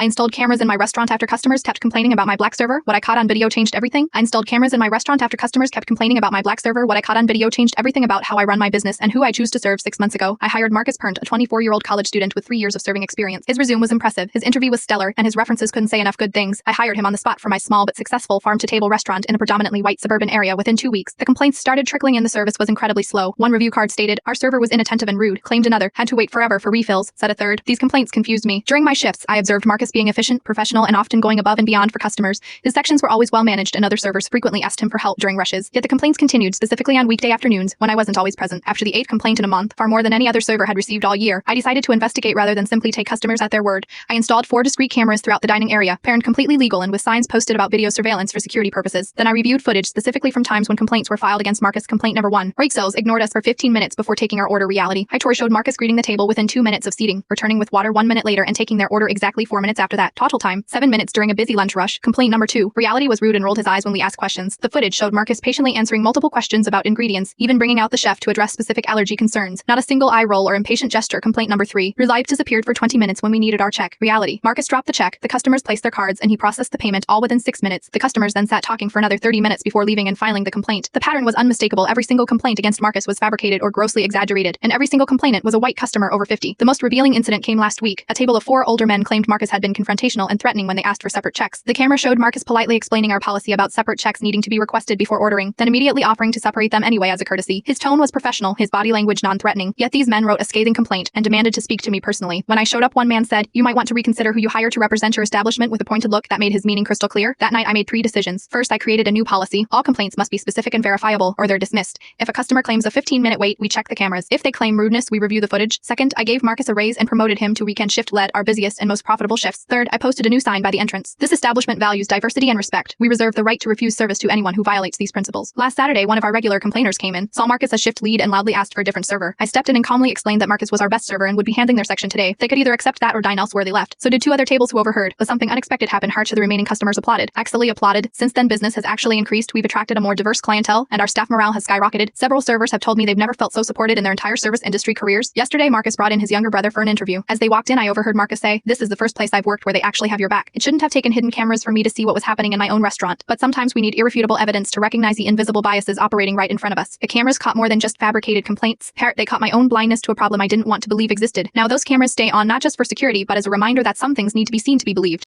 I installed cameras in my restaurant after customers kept complaining about my black server. What I caught on video changed everything. I installed cameras in my restaurant after customers kept complaining about my black server. What I caught on video changed everything about how I run my business and who I choose to serve. 6 months ago, I hired Marcus Pernt, a 24-year-old college student with 3 years of serving experience. His resume was impressive, his interview was stellar, and his references couldn't say enough good things. I hired him on the spot for my small but successful farm-to-table restaurant in a predominantly white suburban area. Within 2 weeks, the complaints started trickling in. The service was incredibly slow. One review card stated, "Our server was inattentive and rude," claimed another. "Had to wait forever for refills," said a third. These complaints confused me. During my shifts, I observed Marcus being efficient, professional, and often going above and beyond for customers. His sections were always well managed, and other servers frequently asked him for help during rushes. Yet the complaints continued, specifically on weekday afternoons, when I wasn't always present. After the 8th complaint in a month, far more than any other server had received all year, I decided to investigate rather than simply take customers at their word. I installed 4 discrete cameras throughout the dining area, paired completely legal and with signs posted about video surveillance for security purposes. Then I reviewed footage specifically from times when complaints were filed against Marcus. Complaint number 1. Rexels ignored us for 15 minutes before taking our order. Reality. Hightory showed Marcus greeting the table within 2 minutes of seating, returning with water 1 minute later and taking their order exactly 4 minutes after that. Total time, 7 minutes during a busy lunch rush. Complaint number 2. Reality was rude and rolled his eyes when we asked questions. The footage showed Marcus patiently answering multiple questions about ingredients, even bringing out the chef to address specific allergy concerns. Not a single eye roll or impatient gesture. Complaint number 3. Relive disappeared for 20 minutes when we needed our check. Reality. Marcus dropped the check, the customers placed their cards, and he processed the payment all within 6 minutes. The customers then sat talking for another 30 minutes before leaving and filing the complaint. The pattern was unmistakable. Every single complaint against Marcus was fabricated or grossly exaggerated, and every single complainant was a white customer over 50. The most revealing incident came last week. A table of 4 older men claimed Marcus had been confrontational and threatening when they asked for separate checks. The camera showed Marcus politely explaining our policy about separate checks needing to be requested before ordering, then immediately offering to separate them anyway as a courtesy. His tone was professional, his body language non-threatening, yet these men wrote a scathing complaint and demanded to speak to me personally. When I showed up, one man said, "You might want to reconsider who you hire to represent your establishment," with a pointed look that made his meaning crystal clear. That night I made 3 decisions. First, I created a new policy. All complaints must be specific and verifiable, or they're dismissed. If a customer claims a 15-minute wait, we check the cameras. If they claim rudeness, we review the footage. Second, I gave Marcus a raise and promoted him to weekend shift lead, our busiest and most profitable shifts. Third, I posted a new sign by the entrance. This establishment values diversity and respect. We reserve the right to refuse service to anyone who violates these principles. Last Saturday, one of our regular complainers came in, saw Marcus as shift lead, and loudly asked for a different server. I stepped in and calmly explained that Marcus was our best server and would be handling their section today. They could either accept that or dine elsewhere. They left. So did 2 other tables who overheard, but something unexpected happened. Harsh to the remaining customers applauded. Axelly applauded. Since then, business has actually increased. We've attracted a more diverse clientele, and our staff morale has skyrocketed. Several servers have told me they've never felt so supported in their entire service industry careers. Yesterday, Marcus brought in his younger brother for an interview. As they walked in, I overheard Marcus say, "This is the first place I've worked where they actually have your back. It shouldn't have taken hidden cameras for me to see what was happening in my own restaurant, but sometimes we need irrefutable evidence to recognize the invisible biases operating right in front of us." The cameras caught more than just fabricated complaints. They caught my own blindness to a problem I didn't want to believe existed. Now those cameras stay on not just for security, but as a reminder that some things need to be seen to be believed.